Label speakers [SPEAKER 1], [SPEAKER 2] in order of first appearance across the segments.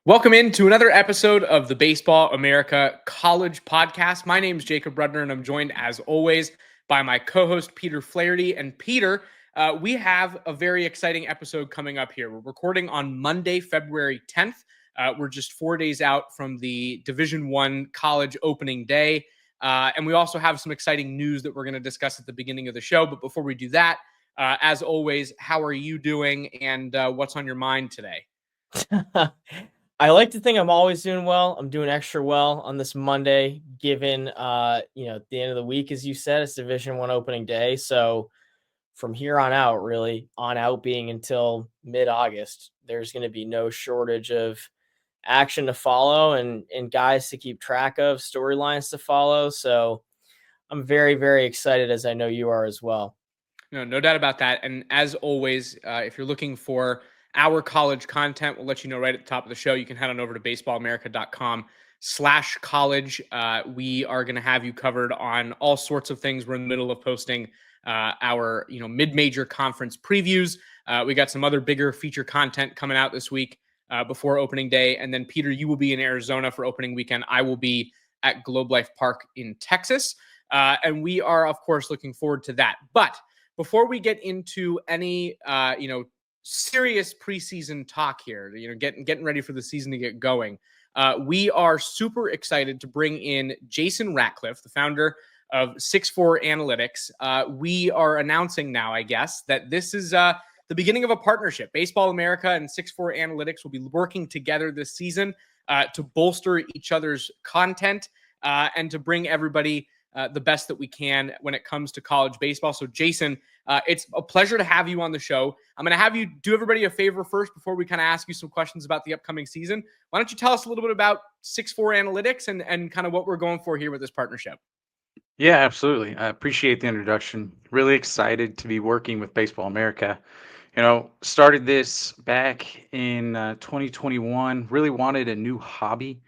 [SPEAKER 1] Welcome into another episode of the Baseball America College Podcast. My name is Jacob Rudner, and I'm joined, as always, by my co-host, Peter Flaherty. And Peter, we have a very exciting episode coming up here. We're recording on Monday, February 10th. We're just 4 days out from the Division I college opening day. And we also have some exciting news that we're going to discuss at the beginning of the show. But before we do that, as always, how are you doing and what's on your mind today?
[SPEAKER 2] I like to think I'm always doing well. I'm doing extra well on this Monday, given the end of the week, as you said, it's Division I opening day. So from here on out, really on out being until mid-August, there's going to be no shortage of action to follow and guys to keep track of, storylines to follow. So I'm very, very excited, as I know you are as well.
[SPEAKER 1] No doubt about that. And as always, if you're looking for our college content, we'll let you know right at the top of the show. You can head on over to baseballamerica.com/college. We are going to have you covered on all sorts of things. We're in the middle of posting our mid-major conference previews. We got some other bigger feature content coming out this week before opening day. And then, Peter, you will be in Arizona for opening weekend. I will be at Globe Life Park in Texas. And we are, of course, looking forward to that. But before we get into any, serious preseason talk here, getting ready for the season to get going, we are super excited to bring in Jason Ratcliff, the founder of 6-4 Analytics. We are announcing now, I guess, that this is the beginning of a partnership. Baseball America and 6-4 Analytics will be working together this season to bolster each other's content and to bring everybody the best that we can when it comes to college baseball. So, Jason, it's a pleasure to have you on the show. I'm going to have you do everybody a favor first before we kind of ask you some questions about the upcoming season. Why don't you tell us a little bit about 6-4 Analytics and kind of what we're going for here with this partnership?
[SPEAKER 3] Yeah, absolutely. I appreciate the introduction. Really excited to be working with Baseball America. Started this back in 2021. Really wanted a new hobby.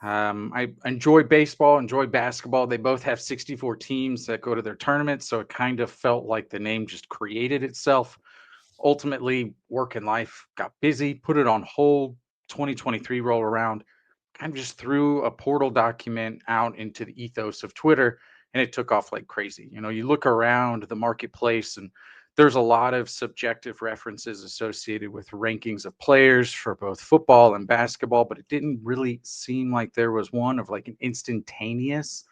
[SPEAKER 3] I enjoy baseball, enjoy basketball. They both have 64 teams that go to their tournaments, so it kind of felt like the name just created itself. Ultimately, work and life got busy, put it on hold. 2023 roll around, kind of just threw a portal document out into the ethos of Twitter, and it took off like crazy. You look around the marketplace, and there's a lot of subjective references associated with rankings of players for both football and basketball, but it didn't really seem like there was one of like an instantaneous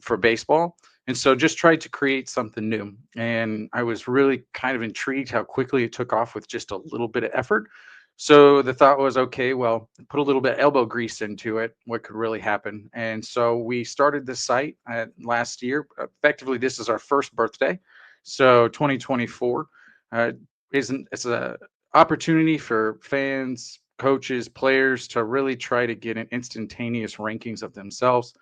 [SPEAKER 3] for baseball. And so just tried to create something new. And I was really kind of intrigued how quickly it took off with just a little bit of effort. So the thought was, okay, well, put a little bit of elbow grease into it. What could really happen? And so we started the site last year. Effectively, this is our first birthday. So 2024 it's a opportunity for fans, coaches, players to really try to get an instantaneous rankings of themselves.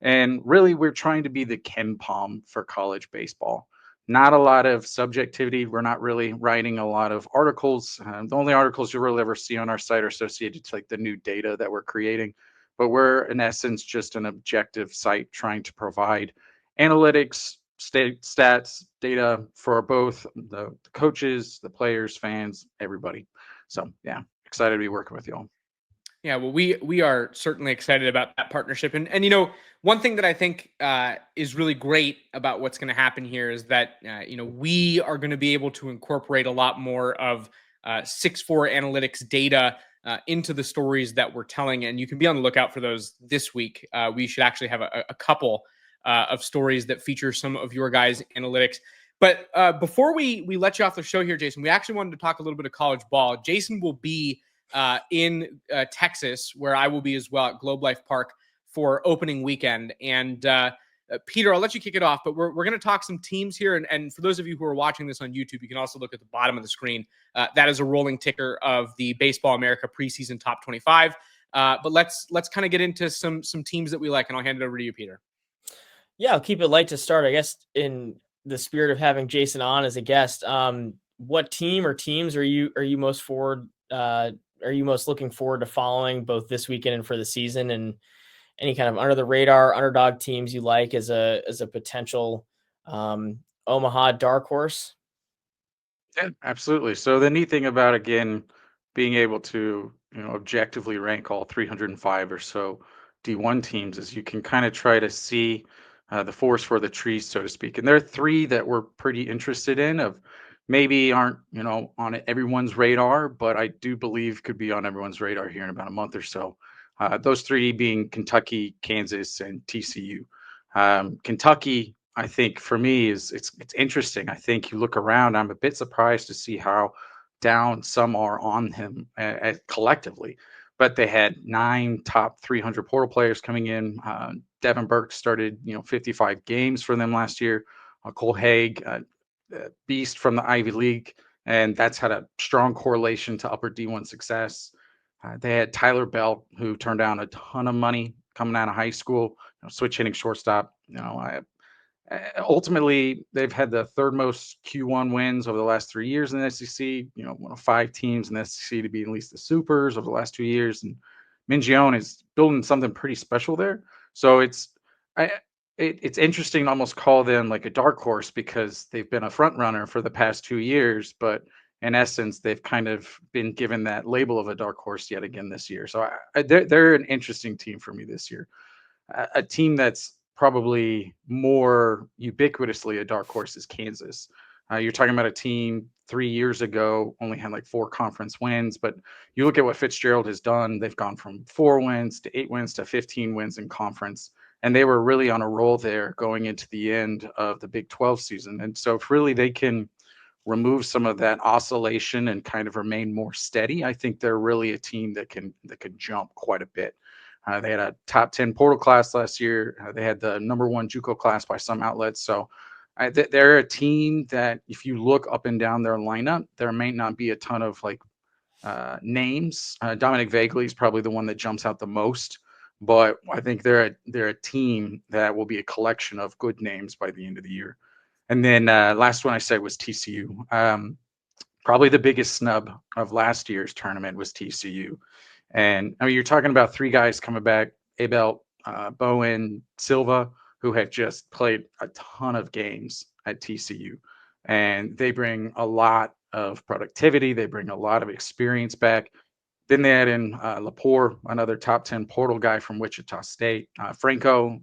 [SPEAKER 3] And really, we're trying to be the Ken Palm for college baseball. Not a lot of subjectivity. We're not really writing a lot of articles. The only articles you'll really ever see on our site are associated to like the new data that we're creating. But we're in essence just an objective site trying to provide analytics, stats, data for both the coaches, the players, fans, everybody. So yeah, excited to be working with y'all.
[SPEAKER 1] Yeah, well, we are certainly excited about that partnership, and one thing that I think is really great about what's going to happen here is that we are going to be able to incorporate a lot more of 6-4 Analytics data into the stories that we're telling, and you can be on the lookout for those this week. We should actually have a couple of stories that feature some of your guys' analytics. But before we let you off the show here, Jason, we actually wanted to talk a little bit of college ball. Jason will be in Texas, where I will be as well at Globe Life Park for opening weekend. And Peter, I'll let you kick it off, but we're going to talk some teams here. And for those of you who are watching this on YouTube, you can also look at the bottom of the screen. That is a rolling ticker of the Baseball America preseason top 25. But let's kind of get into some teams that we like, and I'll hand it over to you, Peter.
[SPEAKER 2] Yeah, I'll keep it light to start. I guess in the spirit of having Jason on as a guest, what team or teams are you most looking forward to following both this weekend and for the season, and any kind of under the radar underdog teams you like as a potential Omaha dark horse?
[SPEAKER 3] Yeah, absolutely. So the neat thing about, again, being able to objectively rank all 305 or so D1 teams is you can kind of try to see the forest for the trees, so to speak. And there are three that we're pretty interested in of maybe aren't, on everyone's radar, but I do believe could be on everyone's radar here in about a month or so. Those three being Kentucky, Kansas, and TCU. Kentucky, I think for me it's interesting. I think you look around, I'm a bit surprised to see how down some are on him collectively. But they had 9 top 300 portal players coming in. Devin Burke started, 55 games for them last year. Cole Haig, beast from the Ivy League, and that's had a strong correlation to upper D1 success. They had Tyler Bell, who turned down a ton of money coming out of high school, switch hitting shortstop. Ultimately, they've had the third most Q1 wins over the last 3 years in the SEC. One of 5 teams in the SEC to be at least the Supers over the last 2 years. And Mingione is building something pretty special there. So it's interesting to almost call them like a dark horse because they've been a front runner for the past 2 years, but in essence, they've kind of been given that label of a dark horse yet again this year. So they're an interesting team for me this year. A team that's probably more ubiquitously a dark horse is Kansas. You're talking about a team 3 years ago only had like 4 conference wins, but you look at what Fitzgerald has done. They've gone from 4 wins to 8 wins to 15 wins in conference, and they were really on a roll there going into the end of the Big 12 season. And so if really they can remove some of that oscillation and kind of remain more steady, I think they're really a team that can jump quite a bit. They had a top 10 portal class last year. They had the number 1 JUCO class by some outlets. So they're a team that if you look up and down their lineup, there may not be a ton of names. Dominic Vagley is probably the one that jumps out the most, but I think they're a team that will be a collection of good names by the end of the year. And then last one I said was TCU. Probably the biggest snub of last year's tournament was TCU. And I mean, you're talking about 3 guys coming back, Abel, Bowen, Silva, who have just played a ton of games at TCU. And they bring a lot of productivity. They bring a lot of experience back. Then they add in Lepore, another top 10 portal guy from Wichita State. Franco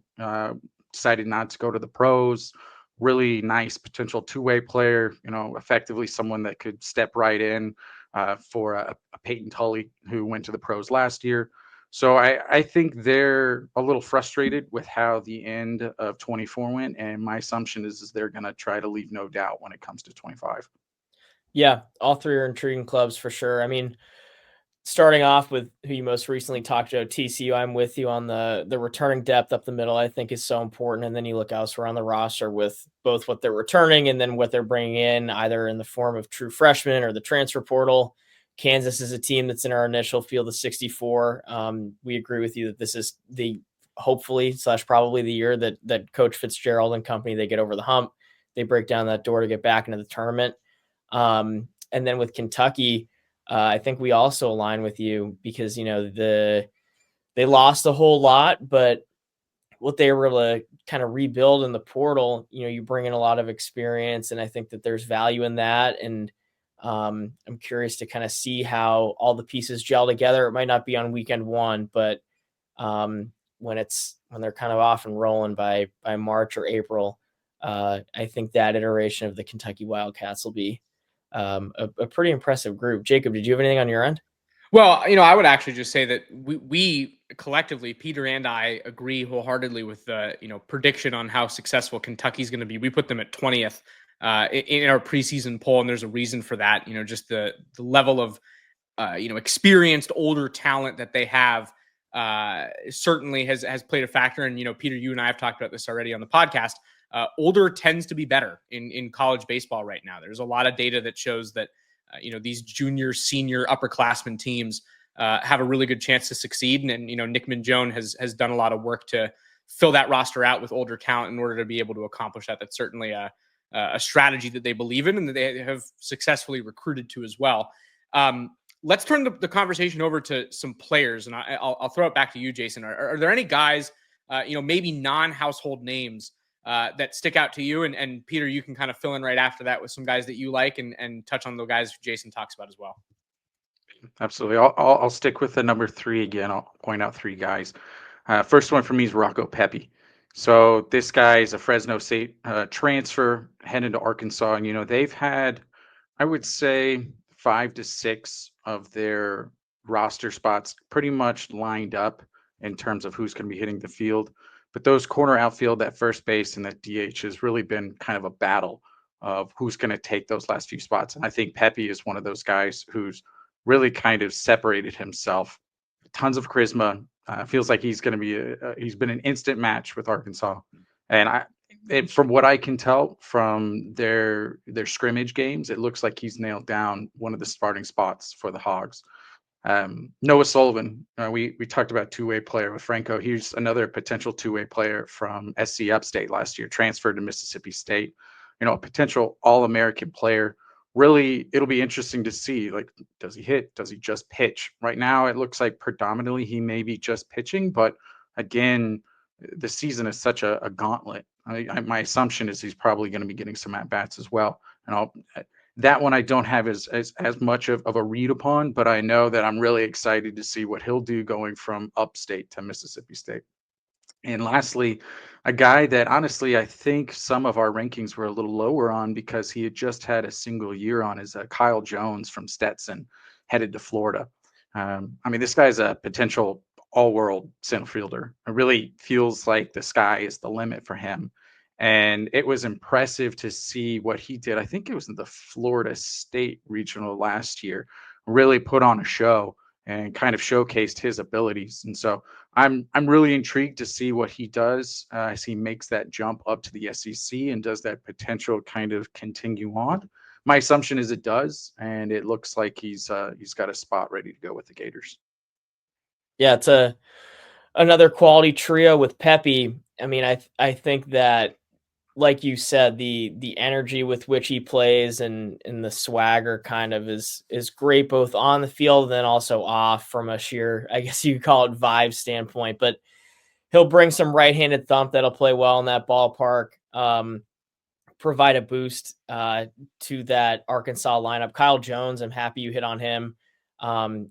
[SPEAKER 3] decided not to go to the pros. Really nice potential 2-way player, effectively someone that could step right in for a Peyton Tully who went to the pros last year. So I think they're a little frustrated with how the end of 24 went. And my assumption is they're going to try to leave no doubt when it comes to 25.
[SPEAKER 2] Yeah, all 3 are intriguing clubs for sure. I mean, starting off with who you most recently talked about, TCU, I'm with you on the returning depth up the middle, I think is so important. And then you look elsewhere on the roster with both what they're returning and then what they're bringing in, either in the form of true freshmen or the transfer portal. Kansas is a team that's in our initial field of 64. We agree with you that this is the hopefully / probably the year that Coach Fitzgerald and company, they get over the hump. They break down that door to get back into the tournament. And then with Kentucky, I think we also align with you because, they lost a whole lot, but what they were able to kind of rebuild in the portal, you bring in a lot of experience, and I think that there's value in that. And I'm curious to kind of see how all the pieces gel together. It might not be on weekend 1, but when they're kind of off and rolling by March or April, I think that iteration of the Kentucky Wildcats will be a pretty impressive group. Jacob, did you have anything on your end?
[SPEAKER 1] Well, I would actually just say that we collectively, Peter and I, agree wholeheartedly with the prediction on how successful Kentucky's going to be. We put them at 20th in our preseason poll, and there's a reason for that. Just the level of experienced older talent that they have certainly has played a factor. And Peter, you and I have talked about this already on the podcast. Older tends to be better in college baseball right now. There's a lot of data that shows that these junior, senior, upperclassmen teams have a really good chance to succeed. And Nick Mingione has done a lot of work to fill that roster out with older talent in order to be able to accomplish that. That's certainly a strategy that they believe in and that they have successfully recruited to as well. Let's turn the conversation over to some players, and I'll throw it back to you, Jason. Are there any guys, maybe non-household names that stick out to you? And Peter, you can kind of fill in right after that with some guys that you like and touch on the guys Jason talks about as well.
[SPEAKER 3] Absolutely. I'll stick with the number three again. I'll point out three guys. First one for me is Rocco Pepe. So this guy is a Fresno State transfer heading to Arkansas, and they've had, I would say, 5 to 6 of their roster spots pretty much lined up in terms of who's going to be hitting the field. But those corner outfield, that first base, and that DH has really been kind of a battle of who's going to take those last few spots. And I think Pepe is one of those guys who's really kind of separated himself. Tons of charisma. Feels like he's going to be he's been an instant match with Arkansas, and from what I can tell from their scrimmage games, it looks like he's nailed down one of the starting spots for the Hogs. Noah Sullivan, we talked about two-way player with Franco. He's another potential two-way player from SC Upstate last year, transferred to Mississippi State. A potential All-American player. Really, it'll be interesting to see, like, does he hit? Does he just pitch? Right now, it looks like predominantly he may be just pitching, but again, the season is such a gauntlet. My assumption is he's probably going to be getting some at-bats as well. And that one I don't have as much of a read upon, but I know that I'm really excited to see what he'll do going from Upstate to Mississippi State. And lastly, a guy that honestly I think some of our rankings were a little lower on because he had just had a single year on is Kyle Jones from Stetson, headed to Florida. I mean, this guy's a potential all-world center fielder. It really feels like the sky is the limit for him. And it was impressive to see what he did. I think it was in the Florida State Regional last year, really put on a show and kind of showcased his abilities. And so I'm really intrigued to see what he does as he makes that jump up to the SEC, and does that potential kind of continue on. My assumption is it does, and it looks like he's got a spot ready to go with the Gators.
[SPEAKER 2] Yeah, it's another quality trio with Pepe. I mean, I think that, like you said, the energy with which he plays and the swagger kind of is great, both on the field and then also off, from a sheer, I guess you call it, vibe standpoint. But he'll bring some right-handed thump that'll play well in that ballpark, provide a boost to that Arkansas lineup. Kyle Jones, I'm happy you hit on him.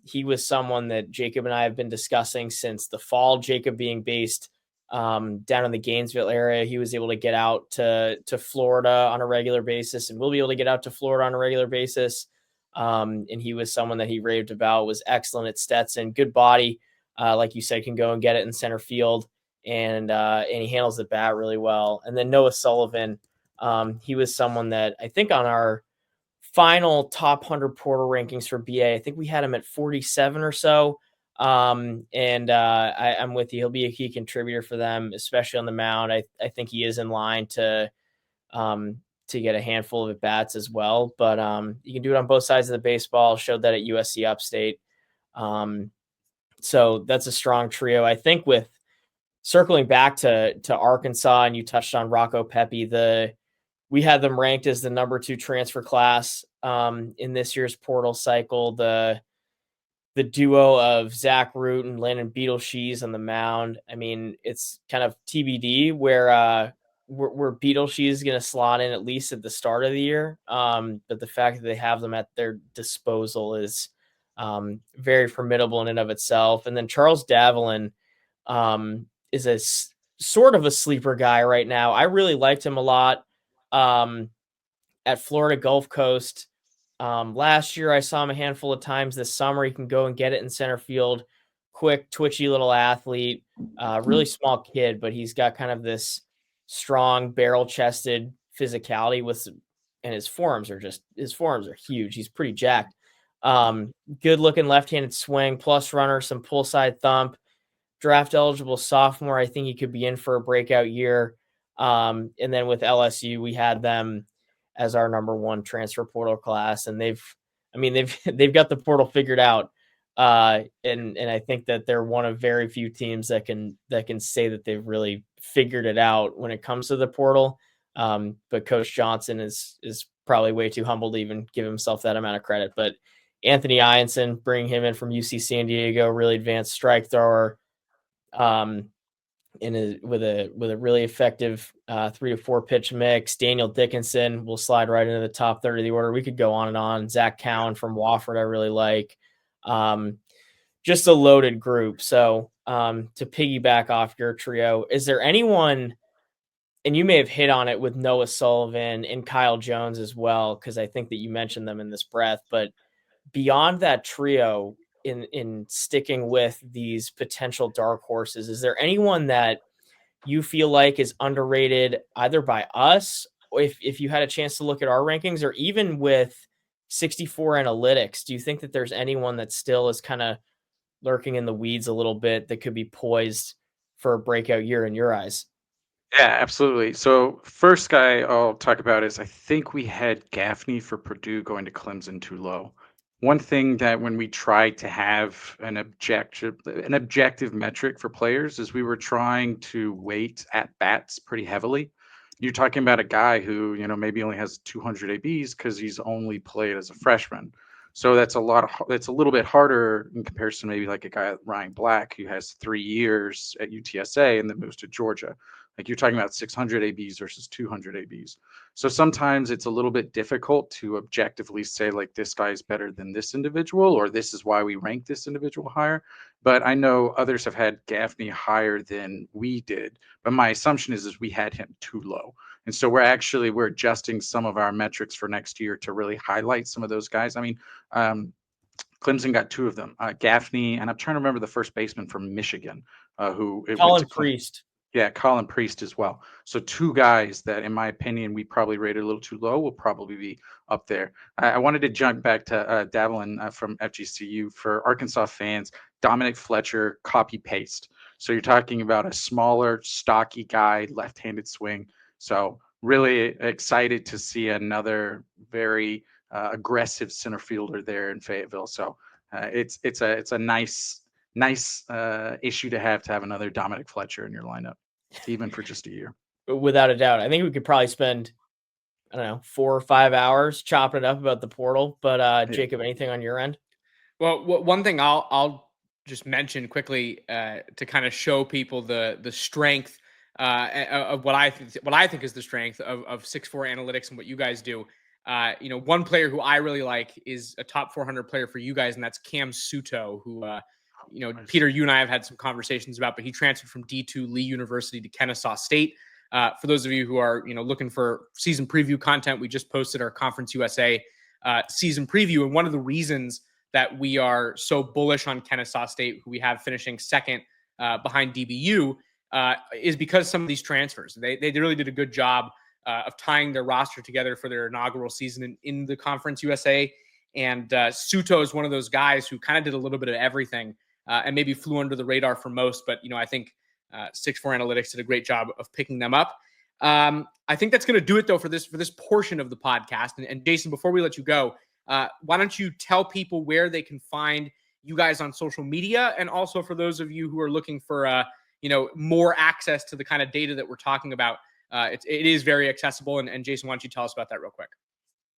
[SPEAKER 2] He was someone that Jacob and I have been discussing since the fall. Jacob being based down in the Gainesville area, he was able to get out to Florida on a regular basis, and will be able to get out to Florida on a regular basis. And he was someone that he raved about, was excellent at Stetson, good body. Like you said, can go and get it in center field, and he handles the bat really well. And then Noah Sullivan, he was someone that I think on our final top 100 portal rankings for BA, I think we had him at 47 or so. I'm with you. He'll be a key contributor for them, especially on the mound. I think he is in line to get a handful of at bats as well. But you can do it on both sides of the baseball. Showed that at USC Upstate. So that's a strong trio. I think with circling back to Arkansas, and you touched on Rocco Pepe, we had them ranked as the number 2 transfer class in this year's portal cycle. The duo of Zach Root and Landon Beetleshees on the mound. I mean, it's kind of TBD where Beetleshees is going to slot in, at least at the start of the year. But the fact that they have them at their disposal is very formidable in and of itself. And then Charles Davalin is a sort of a sleeper guy right now. I really liked him a lot at Florida Gulf Coast. Last year, I saw him a handful of times. This summer, he can go and get it in center field. Quick, twitchy little athlete, really small kid, but he's got kind of this strong, barrel-chested physicality and his forearms are huge. He's pretty jacked. Good-looking left-handed swing, plus runner, some pull-side thump. Draft eligible sophomore. I think he could be in for a breakout year. And then with LSU, we had them as our number 1 transfer portal class, and they've got the portal figured out. And I think that they're one of very few teams that can say that they've really figured it out when it comes to the portal. But Coach Johnson is probably way too humble to even give himself that amount of credit. But Anthony Ianson, bringing him in from UC San Diego, really advanced strike thrower, with a really effective 3 to 4 pitch mix. Daniel Dickinson will slide right into the top third of the order. We could go on and on. Zach Cowan from Wofford, I really like. Just a loaded group. So to piggyback off your trio, is there anyone, and you may have hit on it with Noah Sullivan and Kyle Jones as well, because I think that you mentioned them in this breath, but beyond that trio, in sticking with these potential dark horses, is there anyone that you feel like is underrated either by us, or if you had a chance to look at our rankings, or even with 64 analytics, do you think that there's anyone that still is kind of lurking in the weeds a little bit that could be poised for a breakout year in your eyes?
[SPEAKER 3] Yeah, absolutely. So first guy I'll talk about is I think we had Gaffney for Purdue going to Clemson too low. One thing that when we tried to have an objective metric for players is we were trying to weight at bats pretty heavily. You're talking about a guy who, maybe only has 200 ABs because he's only played as a freshman. So that's a little bit harder in comparison to maybe like a guy like Ryan Black who has 3 years at UTSA and then moves to Georgia. Like you're talking about 600 ABs versus 200 ABs. So sometimes it's a little bit difficult to objectively say like this guy is better than this individual, or this is why we rank this individual higher. But I know others have had Gaffney higher than we did. But my assumption is we had him too low. And so we're adjusting some of our metrics for next year to really highlight some of those guys. I mean, Clemson got two of them, Gaffney, and I'm trying to remember the first baseman from Michigan, who it went
[SPEAKER 2] Colin
[SPEAKER 3] to
[SPEAKER 2] Priest.
[SPEAKER 3] Yeah, Colin Priest as well. So two guys that, in my opinion, we probably rated a little too low will probably be up there. I wanted to jump back to Davlin from FGCU. For Arkansas fans, Dominic Fletcher, copy paste. So you're talking about a smaller, stocky guy, left-handed swing. So really excited to see another very aggressive center fielder there in Fayetteville. So it's a nice issue to have another Dominic Fletcher in your lineup, even for just a year.
[SPEAKER 2] Without a doubt. I think we could probably spend, I don't know, 4 or 5 hours chopping it up about the portal. But
[SPEAKER 3] Yeah.
[SPEAKER 2] Jacob, anything on your end?
[SPEAKER 1] Well, one thing I'll just mention quickly to kind of show people the strength of what I think is the strength of 6'4" analytics and what you guys do. One player who I really like is a top 400 player for you guys, and that's Cam Suto, who
[SPEAKER 3] Nice.
[SPEAKER 1] Peter, you and I have had some conversations about, but he transferred from D2 Lee University to Kennesaw State. For those of you who are looking for season preview content, we just posted our Conference USA season preview, and one of the reasons that we are so bullish on Kennesaw State, who we have finishing second behind DBU, is because some of these transfers. They really did a good job of tying their roster together for their inaugural season in the Conference USA. And Suto is one of those guys who kind of did a little bit of everything and maybe flew under the radar for most. But, I think 6'4" Analytics did a great job of picking them up. I think that's going to do it, though, for this portion of the podcast. And Jason, before we let you go, why don't you tell people where they can find you guys on social media, and also for those of you who are looking for more access to the kind of data that we're talking about. It is very accessible, and Jason, why don't you tell us about that real quick?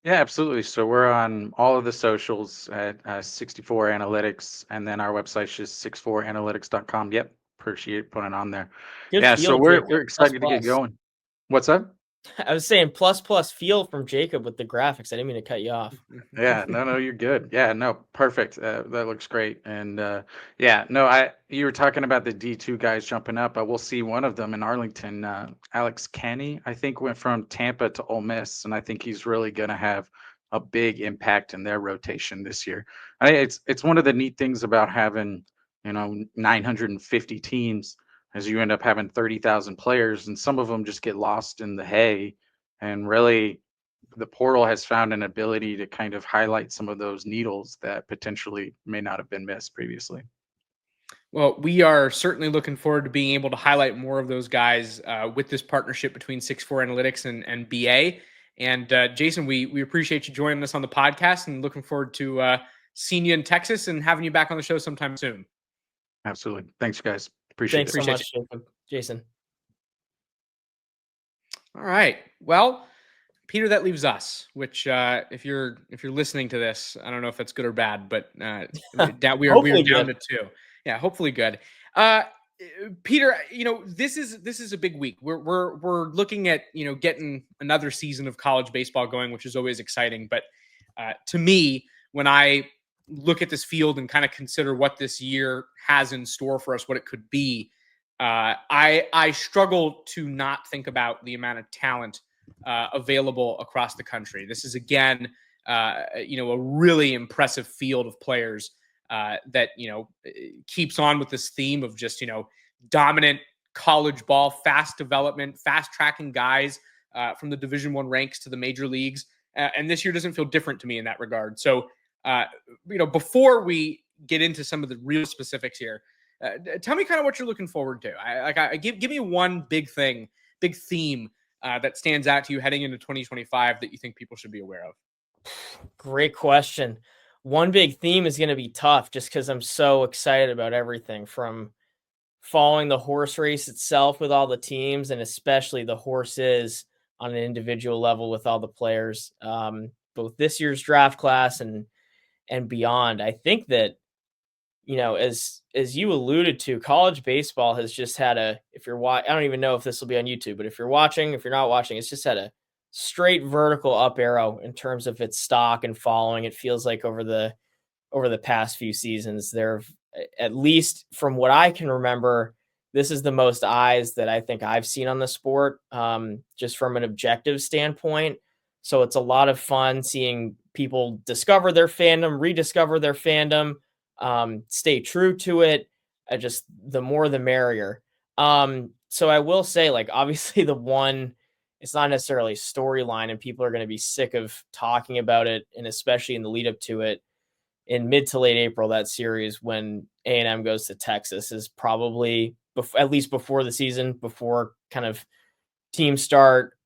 [SPEAKER 3] Yeah, absolutely. So we're on all of the socials at 64 Analytics, and then our website's just 64analytics.com. Yep, appreciate putting it on there.
[SPEAKER 2] Good
[SPEAKER 3] Yeah,
[SPEAKER 2] feel,
[SPEAKER 3] so we're
[SPEAKER 2] Jacob.
[SPEAKER 3] excited
[SPEAKER 2] Plus,
[SPEAKER 3] to get going. What's up?
[SPEAKER 2] I was saying plus feel from Jacob with the graphics. I didn't mean to cut you off.
[SPEAKER 3] Yeah, no, you're good. Yeah, no, perfect. That looks great. And yeah, no, you were talking about the D2 guys jumping up. We'll see one of them in Arlington. Alex Kenny, I think, went from Tampa to Ole Miss, and I think he's really going to have a big impact in their rotation this year. It's one of the neat things about having 950 teams, as you end up having 30,000 players, and some of them just get lost in the hay, and really the portal has found an ability to kind of highlight some of those needles that potentially may not have been missed previously.
[SPEAKER 1] Well, we are certainly looking forward to being able to highlight more of those guys with this partnership between 6'4" Analytics and BA. And Jason, we appreciate you joining us on the podcast, and looking forward to seeing you in Texas and having you back on the show sometime soon.
[SPEAKER 3] Absolutely. Thanks, guys. Appreciate
[SPEAKER 2] Thanks
[SPEAKER 3] it.
[SPEAKER 2] so much, Jason.
[SPEAKER 1] All right. Well, Peter, that leaves us, which if you're listening to this, I don't know if that's good or bad, but we are down to 2. Yeah, hopefully good. Peter, this is a big week. We're looking at getting another season of college baseball going, which is always exciting. But to me, when I look at this field and kind of consider what this year has in store for us, what it could be, I struggle to not think about the amount of talent available across the country. This is, again, a really impressive field of players that, keeps on with this theme of just, dominant college ball, fast development, fast tracking guys from the Division I ranks to the major leagues. And this year doesn't feel different to me in that regard. So, before we get into some of the real specifics here, tell me kind of what you're looking forward to. Give me one big theme that stands out to you heading into 2025 that you think people should be aware of.
[SPEAKER 2] Great question. One big theme is going to be tough just because I'm so excited about everything from following the horse race itself with all the teams, and especially the horses on an individual level with all the players, both this year's draft class and beyond. I think that, as you alluded to, college baseball has just had I don't even know if this will be on YouTube, but if you're not watching, it's just had a straight vertical up arrow in terms of its stock and following. It feels like over the past few seasons, at least from what I can remember, this is the most eyes that I think I've seen on the sport, just from an objective standpoint. So it's a lot of fun seeing people discover their fandom, rediscover their fandom, stay true to it. Just the more the merrier. So I will say, like, obviously it's not necessarily a storyline and people are going to be sick of talking about it. And especially in the lead up to it in mid to late April, that series when A&M goes to Texas is probably at least before the season, before kind of teams start,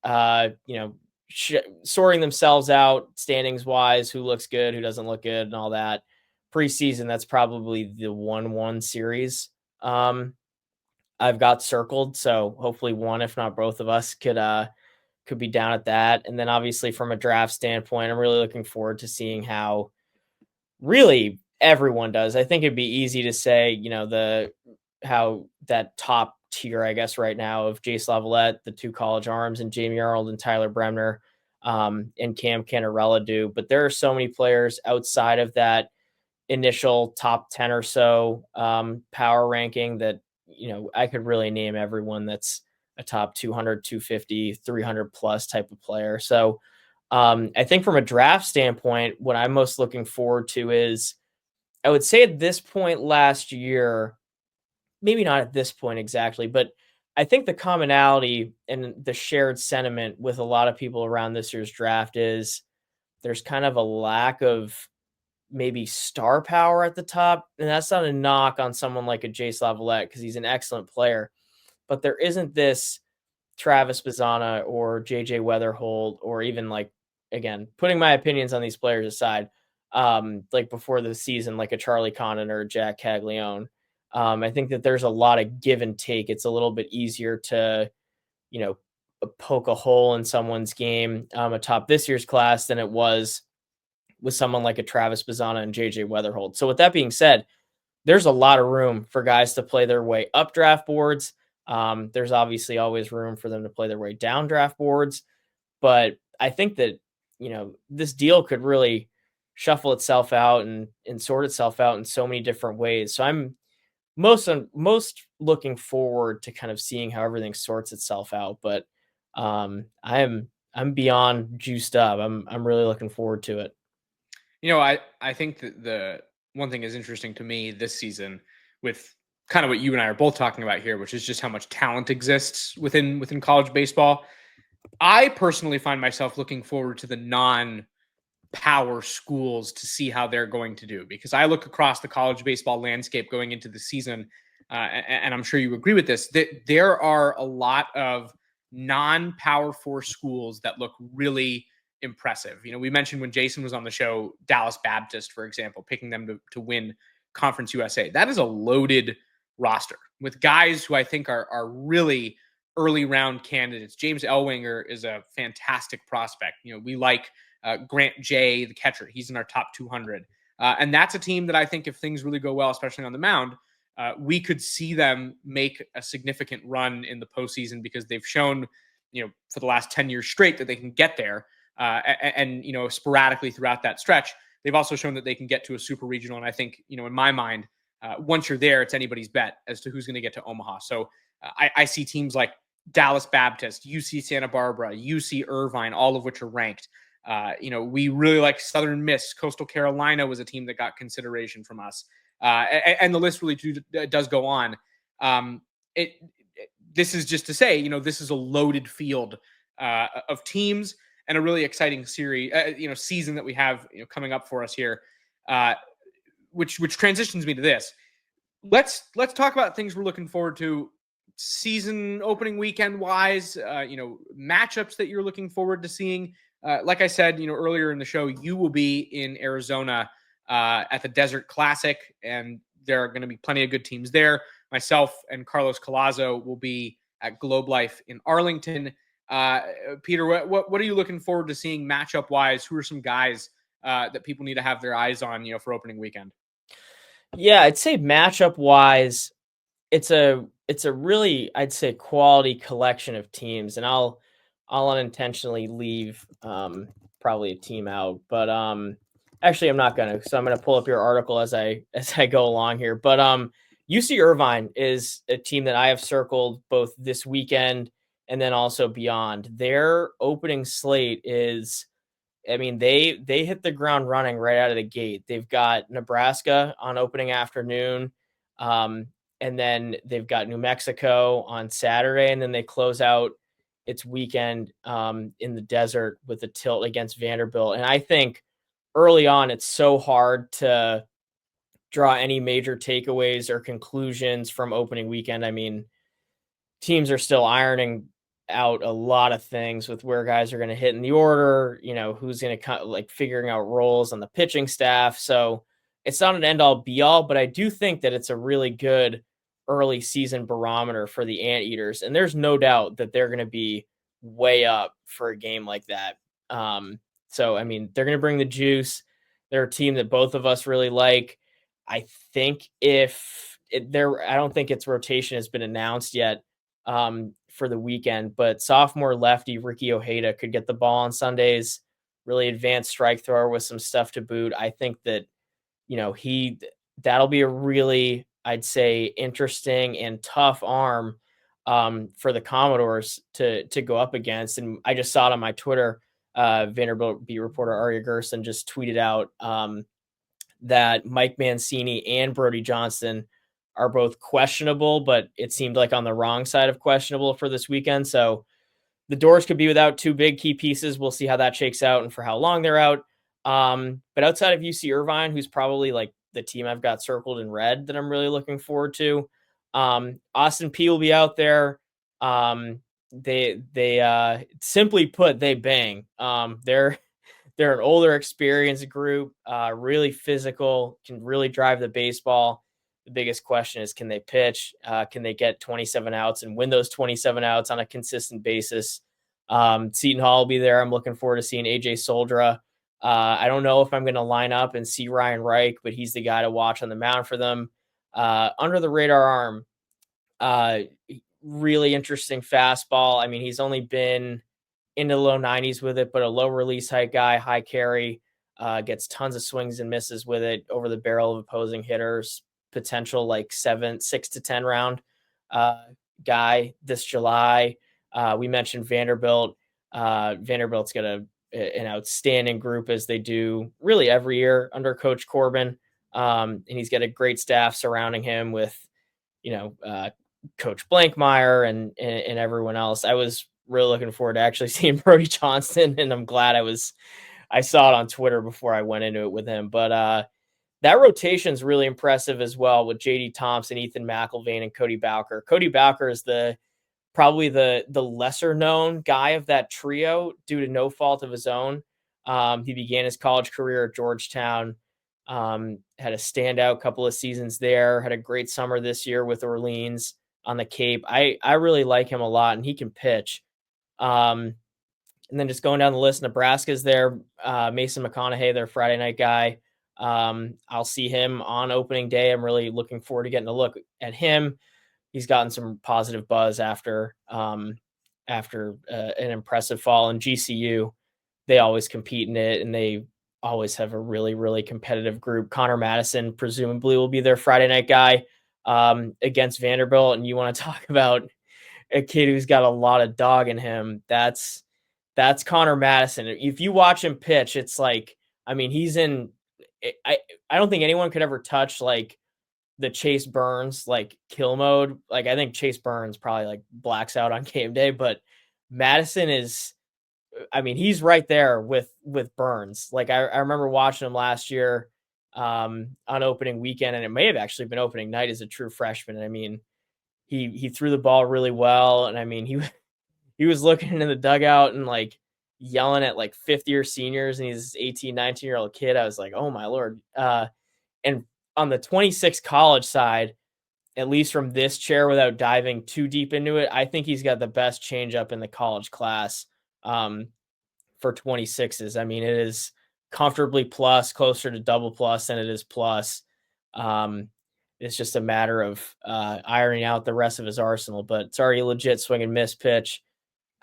[SPEAKER 2] sorting themselves out standings wise, who looks good, who doesn't look good and all that. Preseason, that's probably the 1-1 series I've got circled. So hopefully one, if not both of us could be down at that. And then obviously from a draft standpoint, I'm really looking forward to seeing how really everyone does. I think it'd be easy to say, how that top tier, I guess, right now of Jace Lavalette, the two college arms, and Jamie Arnold and Tyler Bremner and Cam Canarella do. But there are so many players outside of that initial top 10 or so power ranking that, I could really name everyone that's a top 200, 250, 300 plus type of player. So I think from a draft standpoint, what I'm most looking forward to is, I would say at this point last year, maybe not at this point exactly, but I think the commonality and the shared sentiment with a lot of people around this year's draft is there's kind of a lack of maybe star power at the top. And that's not a knock on someone like a Jace Lavalette because he's an excellent player, but there isn't this Travis Bazzana or JJ Weatherholt, or even, like, again, putting my opinions on these players aside, like before the season, like a Charlie Condon or a Jack Caglione. I think that there's a lot of give and take. It's a little bit easier to, poke a hole in someone's game atop this year's class than it was with someone like a Travis Bazzana and JJ Weatherholt. So with that being said, there's a lot of room for guys to play their way up draft boards. There's obviously always room for them to play their way down draft boards. But I think that, this deal could really shuffle itself out and sort itself out in so many different ways. So I'm most looking forward to kind of seeing how everything sorts itself out. But I'm beyond juiced up. I'm really looking forward to it.
[SPEAKER 1] I think that the one thing is interesting to me this season with kind of what you and I are both talking about here, which is just how much talent exists within college baseball. I personally find myself looking forward to the non-power schools to see how they're going to do, because I look across the college baseball landscape going into the season, and I'm sure you agree with this, that there are a lot of non-power four schools that look really impressive. We mentioned when Jason was on the show, Dallas Baptist, for example, picking them to win Conference USA. That is a loaded roster with guys who I think are really early round candidates. James Ellwinger is a fantastic prospect. We like Grant Jay, the catcher. He's in our top 200. And that's a team that I think if things really go well, especially on the mound, we could see them make a significant run in the postseason, because they've shown, for the last 10 years straight that they can get there. And sporadically throughout that stretch. they've also shown that they can get to a super regional. And I think, in my mind, once you're there, it's anybody's bet as to who's going to get to Omaha. So I see teams like Dallas Baptist, UC Santa Barbara, UC Irvine, all of which are ranked. We really like Southern Miss. Coastal Carolina was a team that got consideration from us. And the list really does go on. This is just to say, this is a loaded field of teams and a really exciting series, season that we have coming up for us here, which transitions me to this. Let's talk about things we're looking forward to season opening weekend wise, matchups that you're looking forward to seeing. Like I said, earlier in the show, you will be in Arizona at the Desert Classic, and there are going to be plenty of good teams there. Myself and Carlos Collazo will be at Globe Life in Arlington. Peter, what are you looking forward to seeing matchup wise? Who are some guys that people need to have their eyes on, for opening weekend?
[SPEAKER 2] Yeah, I'd say matchup wise, it's a really, I'd say, quality collection of teams, and I'll unintentionally leave probably a team out, but actually I'm not gonna. So I'm gonna pull up your article as I go along here. But UC Irvine is a team that I have circled both this weekend and then also beyond. Their opening slate is, I mean, they hit the ground running right out of the gate. They've got Nebraska on opening afternoon. And then they've got New Mexico on Saturday, and then they close out its weekend in the Desert with a tilt against Vanderbilt. And I think early on, it's so hard to draw any major takeaways or conclusions from opening weekend. I mean, teams are still ironing out a lot of things with where guys are going to hit in the order, who's going to like figuring out roles on the pitching staff. So it's not an end all be all, but I do think that it's a really good early season barometer for the Anteaters. And there's no doubt that they're going to be way up for a game like that. So, I mean, they're going to bring the juice. They're a team that both of us really like. I think I don't think its rotation has been announced yet for the weekend, but sophomore lefty Ricky Ojeda could get the ball on Sundays, really advanced strike thrower with some stuff to boot. I think that, that'll be a really, I'd say, interesting and tough arm for the Commodores to go up against. And I just saw it on my Twitter. Vanderbilt beat reporter Arya Gerson just tweeted out that Mike Mancini and Brody Johnston are both questionable, but it seemed like on the wrong side of questionable for this weekend. So the Doors could be without two big key pieces. We'll see how that shakes out and for how long they're out. But outside of UC Irvine, who's probably like the team I've got circled in red that I'm really looking forward to, Austin P will be out there. They simply put, they bang. They're an older, experienced group, really physical, can really drive the baseball. The biggest question is, can they pitch? Can they get 27 outs and win those 27 outs on a consistent basis? Seton Hall will be there. I'm looking forward to seeing AJ Soldra. I don't know if I'm going to line up and see Ryan Reich, but he's the guy to watch on the mound for them. Under the radar arm, really interesting fastball. I mean, he's only been into the low 90s with it, but a low release height guy, high carry, gets tons of swings and misses with it over the barrel of opposing hitters. Potential like 6 to 10 round guy this July. We mentioned Vanderbilt. Vanderbilt's got an outstanding group, as they do really every year under Coach Corbin. And he's got a great staff surrounding him with, Coach Blankmeyer and everyone else. I was really looking forward to actually seeing Brody Johnston, and I'm glad I saw it on Twitter before I went into it with him. But that rotation is really impressive as well, with JD Thompson, Ethan McIlvain, and Cody Bowker. Cody Bowker is probably the lesser known guy of that trio due to no fault of his own. He began his college career at Georgetown, had a standout couple of seasons there, had a great summer this year with Orleans on the Cape. I really like him a lot, and he can pitch. And then just going down the list, Nebraska's there. Mason McConaughey, their Friday night guy. I'll see him on opening day. I'm really looking forward to getting a look at him. He's gotten some positive buzz after an impressive fall in GCU. They always compete in it, and they always have a really, really competitive group. Connor Madison presumably will be their Friday night guy against Vanderbilt. And you want to talk about a kid who's got a lot of dog in him. That's Connor Madison. If you watch him pitch, it's like, I mean, he's in, I don't think anyone could ever touch like the Chase Burns, like kill mode. Like I think Chase Burns probably like blacks out on game day, but Madison is, I mean, he's right there with Burns. Like I remember watching him last year on opening weekend, and it may have actually been opening night as a true freshman. And I mean, he threw the ball really well. And I mean, he was looking in the dugout and like yelling at like fifth year seniors, and he's 18, 19-year-old kid. I was like, oh my Lord. And on the 26 college side, at least from this chair, without diving too deep into it, I think he's got the best changeup in the college class for 26s. I mean, it is comfortably plus, closer to double plus than it is plus. It's just a matter of ironing out the rest of his arsenal, but it's already a legit swing and miss pitch.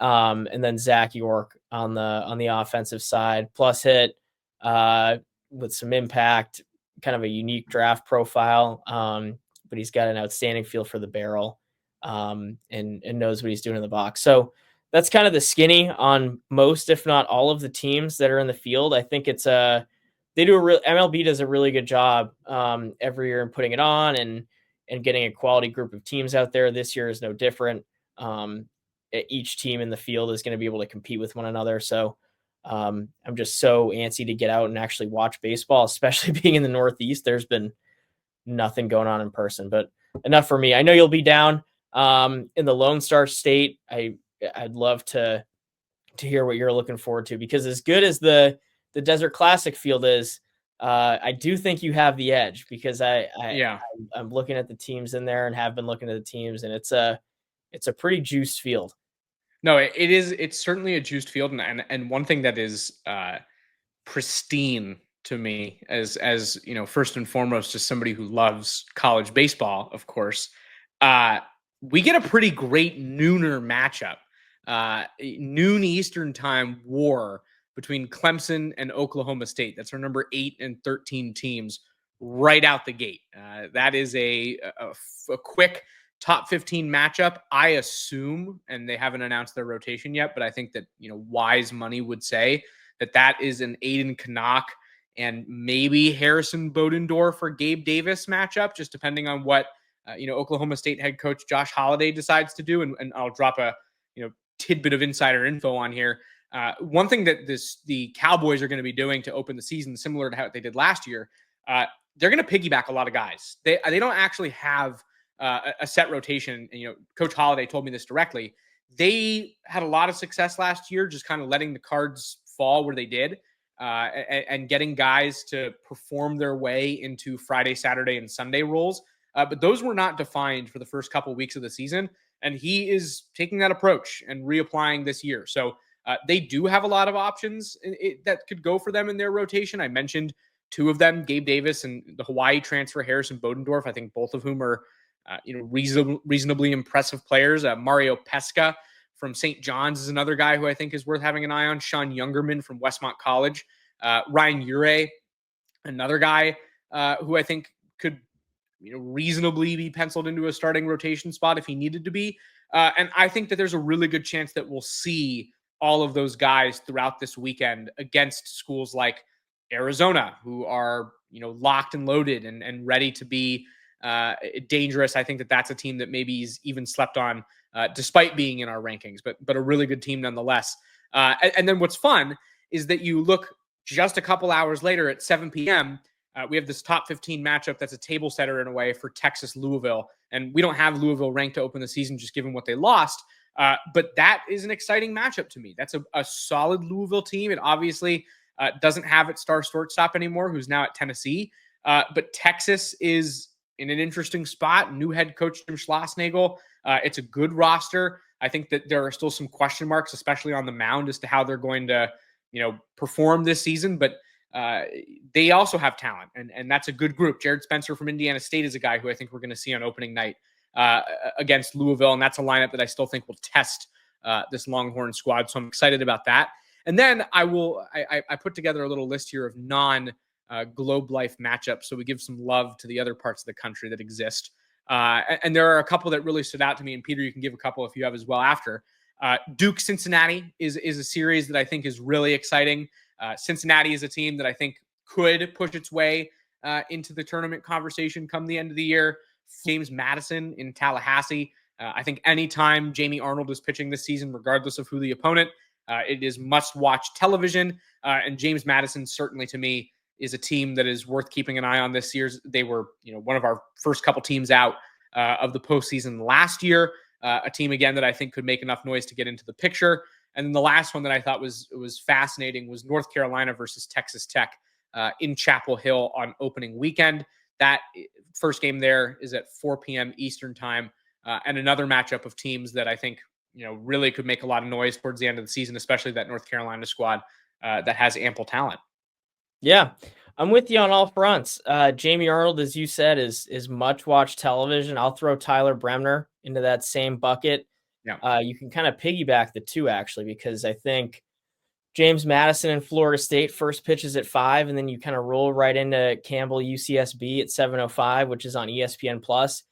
[SPEAKER 2] And then Zach York on the offensive side, plus hit with some impact, kind of a unique draft profile. But he's got an outstanding feel for the barrel and knows what he's doing in the box. So that's kind of the skinny on most, if not all, of the teams that are in the field. I think it's MLB does a really good job every year in putting it on and getting a quality group of teams out there. This year is no different. Each team in the field is going to be able to compete with one another. So I'm just so antsy to get out and actually watch baseball, especially being in the Northeast. There's been nothing going on in person, but enough for me. I know you'll be down in the Lone Star State. I'd love to hear what you're looking forward to, because as good as the Desert Classic field is, I do think you have the edge, because I'm looking at the teams in there and have been looking at the teams, and it's a pretty juiced field.
[SPEAKER 1] No, it is. It's certainly a juiced field, and one thing that is pristine to me, as you know, first and foremost, as somebody who loves college baseball, of course, we get a pretty great nooner matchup, noon Eastern time war between Clemson and Oklahoma State. That's our number 8 and 13 teams right out the gate. That is a quick top 15 matchup, I assume, and they haven't announced their rotation yet, but I think that, you know, wise money would say that is an Aiden Knock and maybe Harrison Bodendorf or Gabe Davis matchup, just depending on what, Oklahoma State head coach Josh Holliday decides to do. And I'll drop a, tidbit of insider info on here. One thing that the Cowboys are going to be doing to open the season, similar to how they did last year, they're going to piggyback a lot of guys. They don't actually have a set rotation. And, Coach Holliday told me this directly. They had a lot of success last year, just kind of letting the cards fall where they did, and getting guys to perform their way into Friday, Saturday, and Sunday roles. But those were not defined for the first couple of weeks of the season. And he is taking that approach and reapplying this year. So they do have a lot of options that could go for them in their rotation. I mentioned 2 of them, Gabe Davis and the Hawaii transfer, Harrison Bodendorf. I think both of whom are, reasonably impressive players. Mario Pesca from St. John's is another guy who I think is worth having an eye on. Sean Youngerman from Westmont College. Ryan Ure, another guy who I think could reasonably be penciled into a starting rotation spot if he needed to be. And I think that there's a really good chance that we'll see all of those guys throughout this weekend against schools like Arizona, who are, locked and loaded and ready to be dangerous. I think that that's a team that maybe is even slept on despite being in our rankings, but a really good team nonetheless. And then what's fun is that you look just a couple hours later at 7 p.m., we have this top 15 matchup that's a table setter in a way for Texas Louisville. And we don't have Louisville ranked to open the season just given what they lost. But that is an exciting matchup to me. That's a solid Louisville team. It obviously doesn't have its star shortstop anymore, who's now at Tennessee. But Texas is in an interesting spot. New head coach Jim Schlossnagle. It's a good roster. I think that there are still some question marks, especially on the mound, as to how they're going to, perform this season. But they also have talent, and that's a good group. Jared Spencer from Indiana State is a guy who I think we're going to see on opening night against Louisville, and that's a lineup that I still think will test this Longhorn squad. So I'm excited about that. And then I put together a little list here of Globe Life matchups, so we give some love to the other parts of the country that exist. And there are a couple that really stood out to me. And Peter, you can give a couple if you have as well after. Duke Cincinnati is a series that I think is really exciting. Cincinnati is a team that I think could push its way into the tournament conversation come the end of the year. James Madison in Tallahassee. I think anytime Jamie Arnold is pitching this season, regardless of who the opponent, it is must-watch television. And James Madison, certainly to me, is a team that is worth keeping an eye on this year. They were, one of our first couple teams out of the postseason last year. A team, again, that I think could make enough noise to get into the picture. And then the last one that I thought was fascinating was North Carolina versus Texas Tech in Chapel Hill on opening weekend. That first game there is at 4 p.m. Eastern time. And another matchup of teams that I think, really could make a lot of noise towards the end of the season, especially that North Carolina squad that has ample talent.
[SPEAKER 2] Yeah, I'm with you on all fronts. Jamie Arnold, as you said, is much watched television. I'll throw Tyler Bremner into that same bucket.
[SPEAKER 1] Yeah.
[SPEAKER 2] You can kind of piggyback the two, actually, because I think James Madison and Florida State first pitches at 5, and then you kind of roll right into Campbell UCSB at 7:05, which is on ESPN Plus.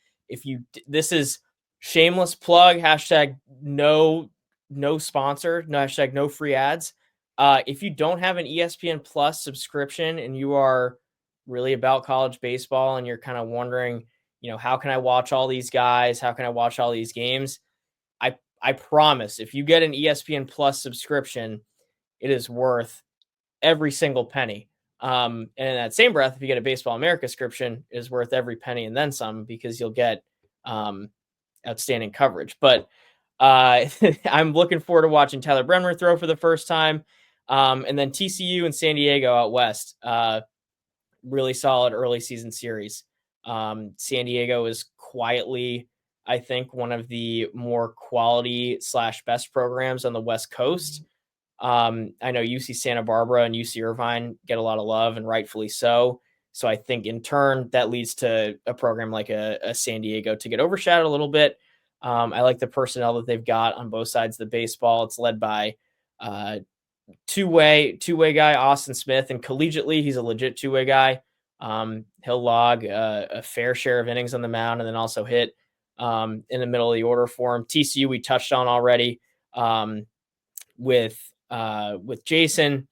[SPEAKER 2] This is shameless plug, hashtag no sponsor, no hashtag no free ads. If you don't have an ESPN Plus subscription and you are really about college baseball and you're kind of wondering, how can I watch all these guys? How can I watch all these games? I promise if you get an ESPN Plus subscription, it is worth every single penny. And in that same breath, if you get a Baseball America subscription, it is worth every penny and then some, because you'll get outstanding coverage. But I'm looking forward to watching Tyler Bremner throw for the first time. And then TCU and San Diego out west, really solid early season series. San Diego is quietly, I think, one of the more quality / best programs on the West Coast. I know UC Santa Barbara and UC Irvine get a lot of love, and rightfully so. So I think in turn that leads to a program like a San Diego to get overshadowed a little bit. I like the personnel that they've got on both sides of the baseball. It's led by two-way guy Austin Smith, and collegiately he's a legit two-way guy. He'll log a fair share of innings on the mound and then also hit in the middle of the order for him. TCU we touched on already with Jason,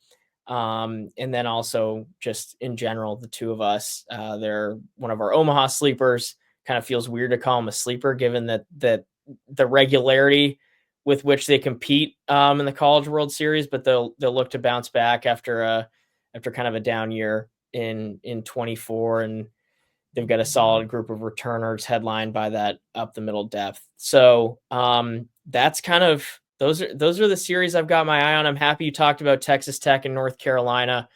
[SPEAKER 2] and then also just in general the two of us. They're one of our Omaha sleepers. Kind of feels weird to call them a sleeper given that the regularity with which they compete in the College World Series, but they'll look to bounce back after kind of a down year in 24, and they've got a solid group of returners headlined by that up the middle depth. So that's kind of those are the series I've got my eye on. I'm happy you talked about Texas Tech and North Carolina.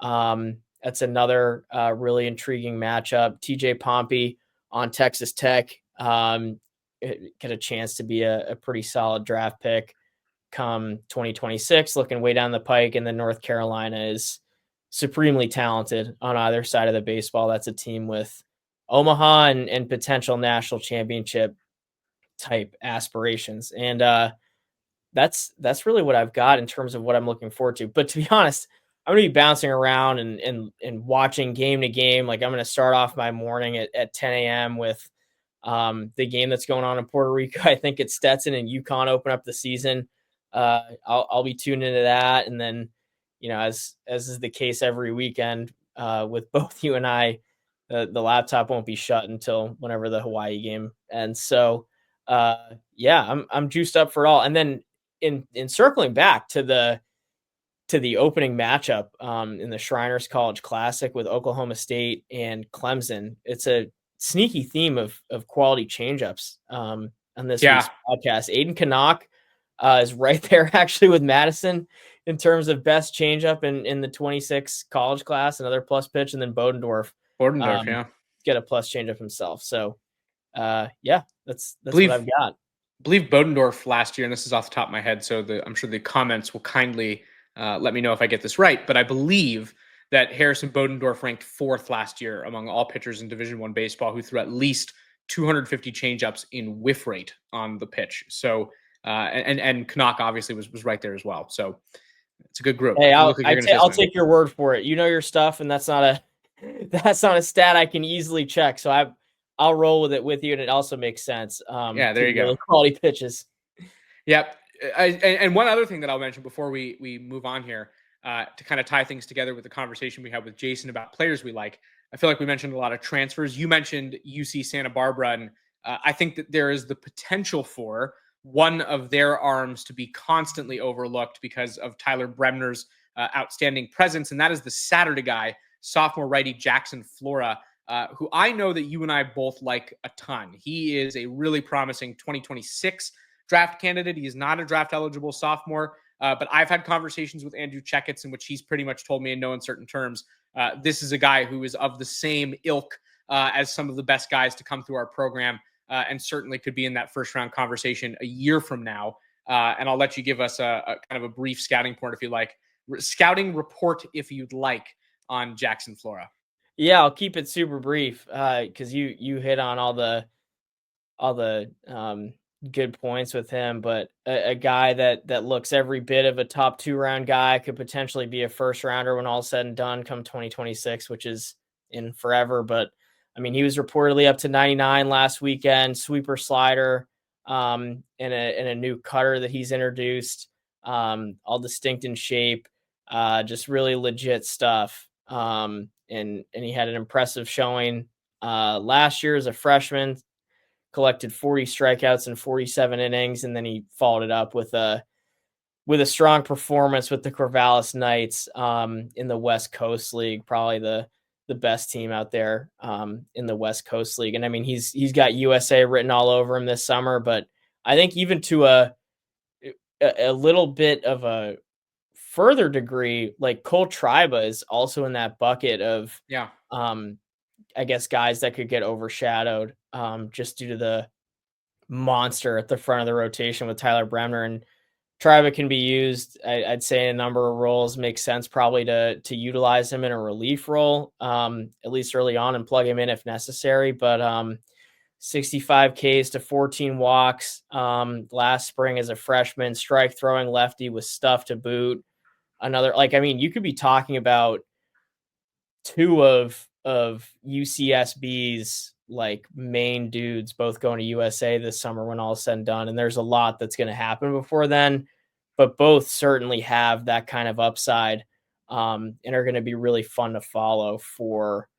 [SPEAKER 2] That's another really intriguing matchup. TJ Pompey on Texas Tech get a chance to be a pretty solid draft pick come 2026, looking way down the pike. And then North Carolina is supremely talented on either side of the baseball. That's a team with Omaha and potential national championship type aspirations. And that's really what I've got in terms of what I'm looking forward to. But to be honest, I'm going to be bouncing around and watching game to game. Like I'm going to start off my morning at 10 a.m. with the game that's going on in Puerto Rico. I think it's Stetson and UConn open up the season. I'll be tuned into that. And then, as is the case every weekend with both you and I, the laptop won't be shut until whenever the Hawaii game ends. So I'm juiced up for it all. And then in circling back to the opening matchup in the Shriners College Classic with Oklahoma State and Clemson, it's a sneaky theme of quality changeups on this week's podcast. Aiden Canuck is right there actually with Madison in terms of best changeup in the 26 college class, another plus pitch, and then Bodendorf, get a plus changeup himself. So that's what I've got.
[SPEAKER 1] I believe Bodendorf last year, and this is off the top of my head, so I'm sure the comments will kindly let me know if I get this right, but I believe that Harrison Bodendorf ranked 4th last year among all pitchers in Division I baseball who threw at least 250 changeups in whiff rate on the pitch. So, and Canuck obviously was right there as well. So, It's a good group.
[SPEAKER 2] Hey,
[SPEAKER 1] You look like you're gonna say
[SPEAKER 2] I'll
[SPEAKER 1] something.
[SPEAKER 2] take your word for it. You know your stuff, and that's not a stat I can easily check. So I'll roll with it with you, and it also makes sense.
[SPEAKER 1] Yeah, there you go.
[SPEAKER 2] Really quality pitches.
[SPEAKER 1] Yep. And one other thing that I'll mention before we move on here, to kind of tie things together with the conversation we had with Jason about players we like. I feel like we mentioned a lot of transfers. You mentioned UC Santa Barbara, and I think that there is the potential for one of their arms to be constantly overlooked because of Tyler Bremner's outstanding presence, and that is the Saturday guy, sophomore righty Jackson Flora, who I know that you and I both like a ton. He is a really promising 2026 draft candidate. He is not a draft eligible sophomore, but I've had conversations with Andrew Checketts in which he's pretty much told me in no uncertain terms, this is a guy who is of the same ilk as some of the best guys to come through our program, and certainly could be in that first round conversation a year from now. And I'll let you give us a kind of a brief scouting report if you like, if you'd like, on Jackson Flora.
[SPEAKER 2] Yeah, I'll keep it super brief because you hit on all the good points with him, but a guy that looks every bit of a top 2-round guy, could potentially be a first rounder when all said and done come 2026, which is in forever. But I mean, he was reportedly up to 99 last weekend, sweeper slider, in a new cutter that he's introduced, all distinct in shape, just really legit stuff. And he had an impressive showing last year as a freshman, collected 40 strikeouts in 47 innings, and then he followed it up with a strong performance with the Corvallis Knights in the West Coast League, probably the best team out there in the West Coast League. And I mean, he's got USA written all over him this summer, but I think even to a little bit of a further degree, like Cole Triba is also in that bucket of, I guess, guys that could get overshadowed just due to the monster at the front of the rotation with Tyler Bremner. And Triba can be used, I'd say, in a number of roles. Makes sense probably to utilize him in a relief role, at least early on, and plug him in if necessary. But 65 Ks to 14 walks last spring as a freshman, strike throwing lefty with stuff to boot. Another, like, I mean, you could be talking about two of UCSB's like main dudes both going to USA this summer when all is said and done. And there's a lot that's going to happen before then, but both certainly have that kind of upside and are going to be really fun to follow for,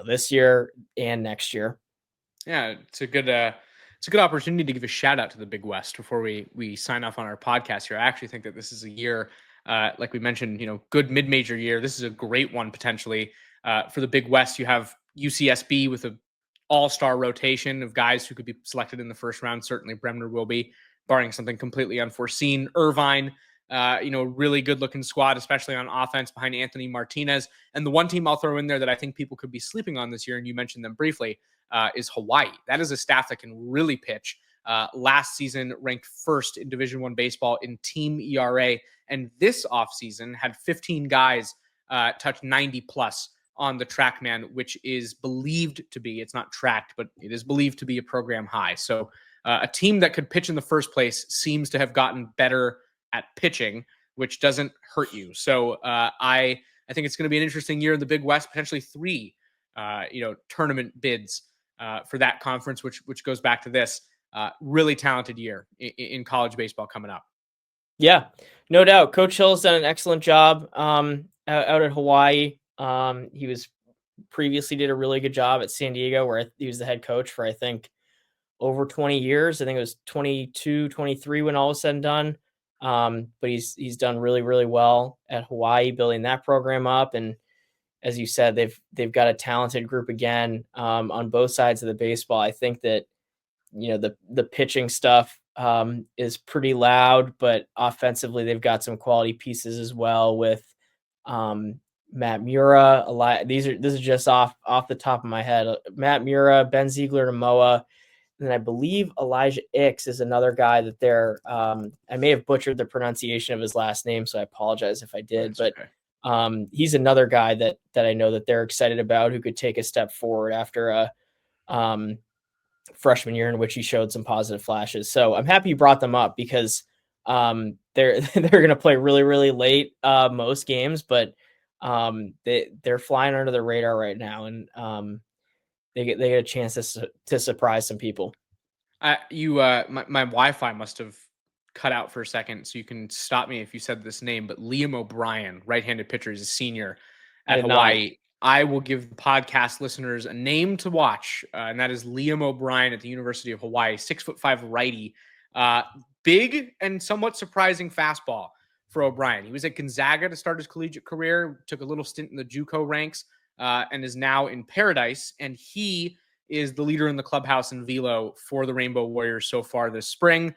[SPEAKER 2] this year and next year.
[SPEAKER 1] Yeah, it's a good opportunity to give a shout out to the Big West before we sign off on our podcast here. I actually think that this is a year, like we mentioned, good mid-major year. This is a great one potentially for the Big West. You have UCSB with a all-star rotation of guys who could be selected in the first round. Certainly Bremner will be, barring something completely unforeseen. Irvine, really good-looking squad, especially on offense behind Anthony Martinez. And the one team I'll throw in there that I think people could be sleeping on this year, and you mentioned them briefly, is Hawaii. That is a staff that can really pitch. Last season ranked first in Division I baseball in team ERA, and this offseason had 15 guys touch 90 plus on the TrackMan, which is believed to be, it's not tracked, but it is believed to be a program high. So a team that could pitch in the first place seems to have gotten better at pitching, which doesn't hurt you. So I think it's going to be an interesting year in the Big West, potentially 3 tournament bids for that conference, which goes back to this really talented year in college baseball coming up.
[SPEAKER 2] Yeah, no doubt. Coach Hill's done an excellent job out at Hawaii. He was previously did a really good job at San Diego, where he was the head coach for, I think, over 20 years. I think it was 22, 23 when all was said and done. But he's done really, really well at Hawaii, building that program up. And as you said, they've got a talented group again on both sides of the baseball. I think that, the pitching stuff is pretty loud, but offensively they've got some quality pieces as well with Matt Mura. This is just off the top of my head. Matt Mura, Ben Ziegler to Moa. And then I believe Elijah Ix is another guy that they're I may have butchered the pronunciation of his last name, so I apologize if I did. That's but he's another guy that I know that they're excited about, who could take a step forward after a freshman year in which he showed some positive flashes. So I'm happy you brought them up because they're going to play really, really late most games, but they're flying under the radar right now, and they get a chance to surprise some people.
[SPEAKER 1] My Wi-Fi must have cut out for a second, so you can stop me if you said this name. But Liam O'Brien, right-handed pitcher, is a senior
[SPEAKER 2] I
[SPEAKER 1] at
[SPEAKER 2] did not.
[SPEAKER 1] Hawaii. I will give the podcast listeners a name to watch, and that is Liam O'Brien at the University of Hawaii, 6'5" righty, big and somewhat surprising fastball for O'Brien. He was at Gonzaga to start his collegiate career, took a little stint in the JUCO ranks, and is now in Paradise. And he is the leader in the clubhouse in velo for the Rainbow Warriors so far this spring.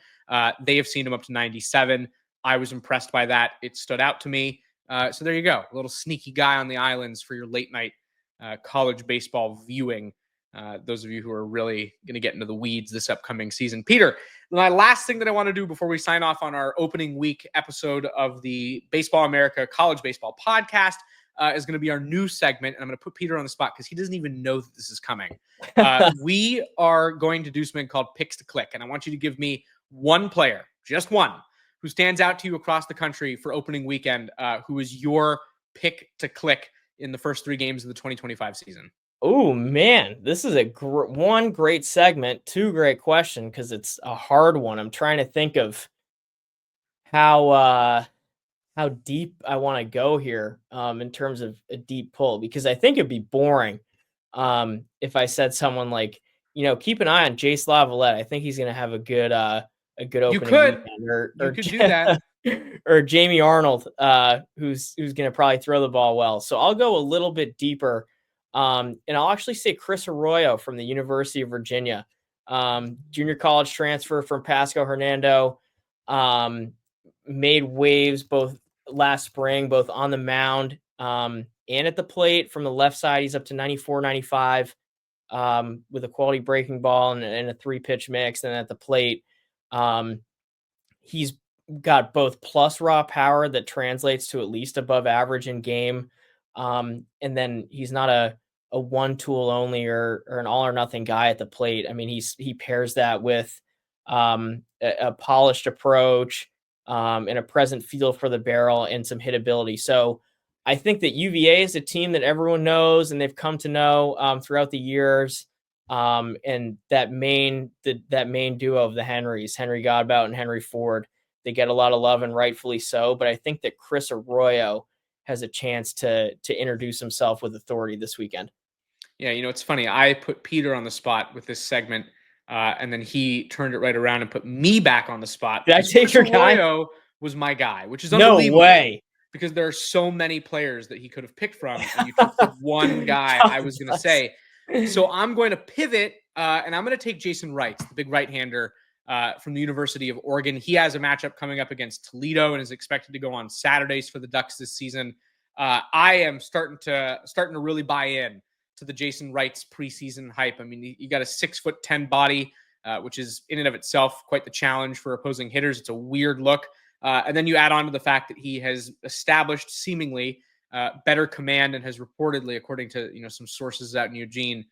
[SPEAKER 1] They have seen him up to 97. I was impressed by that. It stood out to me. So there you go. A little sneaky guy on the islands for your late night college baseball viewing. Those of you who are really going to get into the weeds this upcoming season. Peter, my last thing that I want to do before we sign off on our opening week episode of the Baseball America College Baseball Podcast is going to be our new segment. And I'm going to put Peter on the spot because he doesn't even know that this is coming. We are going to do something called Picks to Click. And I want you to give me one player, just one, who stands out to you across the country for opening weekend, who is your pick to click in the first 3 games of the 2025 season?
[SPEAKER 2] Oh man, this is one great segment, 2 great question, because it's a hard one. I'm trying to think of how deep I want to go here in terms of a deep pull, because I think it'd be boring if I said someone like, keep an eye on Jace Lavalette. I think he's going to have a good opening.
[SPEAKER 1] You could do that.
[SPEAKER 2] Or Jamie Arnold, who's going to probably throw the ball well. So I'll go a little bit deeper, and I'll actually say Chris Arroyo from the University of Virginia, junior college transfer from Pasco Hernando, made waves both last spring, both on the mound and at the plate. From the left side, he's up to 94, 95 with a quality breaking ball and a 3-pitch mix. And at the plate, he's got both plus raw power that translates to at least above average in game. And then he's not a one tool only or an all or nothing guy at the plate. I mean, he pairs that with a polished approach, and a present feel for the barrel and some hitability. So I think that UVA is a team that everyone knows and they've come to know throughout the years. And that main duo of the Henrys, Henry Godbout and Henry Ford, they get a lot of love, and rightfully so. But I think that Chris Arroyo has a chance to introduce himself with authority this weekend.
[SPEAKER 1] Yeah, it's funny. I put Peter on the spot with this segment, and then he turned it right around and put me back on the spot.
[SPEAKER 2] Did I take your guy?
[SPEAKER 1] Arroyo was my guy, which is
[SPEAKER 2] no
[SPEAKER 1] unbelievable.
[SPEAKER 2] way.
[SPEAKER 1] Because there are so many players that he could have picked from, and you took the one guy I was going to say. So I'm going to pivot, and I'm going to take Jason Wrights, the big right-hander from the University of Oregon. He has a matchup coming up against Toledo and is expected to go on Saturdays for the Ducks this season. I am starting to really buy in to the Jason Wrights preseason hype. I mean, you got a 6'10" body, which is in and of itself quite the challenge for opposing hitters. It's a weird look. And then you add on to the fact that he has established seemingly better command and has reportedly, according to some sources out in Eugene,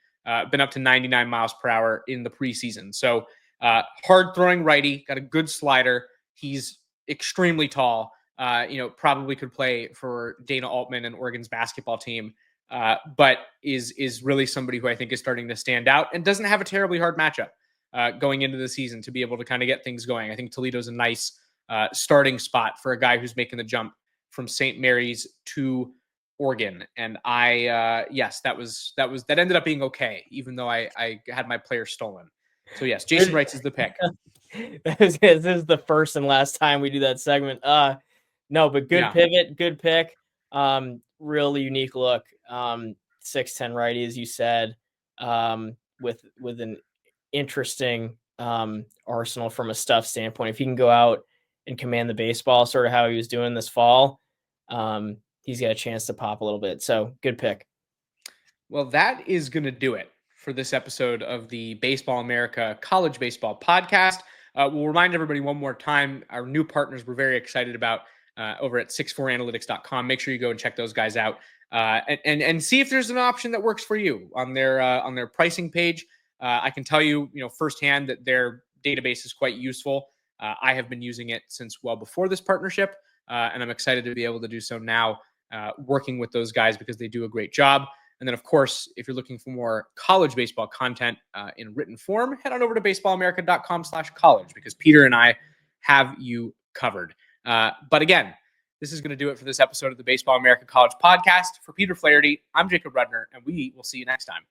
[SPEAKER 1] been up to 99 miles per hour in the preseason. So hard throwing righty, got a good slider. He's extremely tall. Probably could play for Dana Altman and Oregon's basketball team, but is really somebody who I think is starting to stand out and doesn't have a terribly hard matchup going into the season to be able to kind of get things going. I think Toledo's a nice starting spot for a guy who's making the jump from St. Mary's to Oregon. And that ended up being okay, even though I had my player stolen. So yes, Jason Wrights is the pick.
[SPEAKER 2] This is the first and last time we do that segment. No, but good pivot, good pick. Really unique look. 6'10" righty, as you said, with an interesting arsenal from a stuff standpoint. If he can go out and command the baseball, sort of how he was doing this fall, he's got a chance to pop a little bit. So good pick.
[SPEAKER 1] Well, that is going to do it for this episode of the Baseball America College Baseball Podcast. We'll remind everybody one more time, our new partners we're very excited about over at 64analytics.com. Make sure you go and check those guys out and see if there's an option that works for you on their pricing page. I can tell you, firsthand that their database is quite useful. I have been using it since well before this partnership, and I'm excited to be able to do so now, working with those guys because they do a great job. And then, of course, if you're looking for more college baseball content in written form, head on over to baseballamerica.com/college because Peter and I have you covered. But again, this is going to do it for this episode of the Baseball America College Podcast. For Peter Flaherty, I'm Jacob Rudner, and we will see you next time.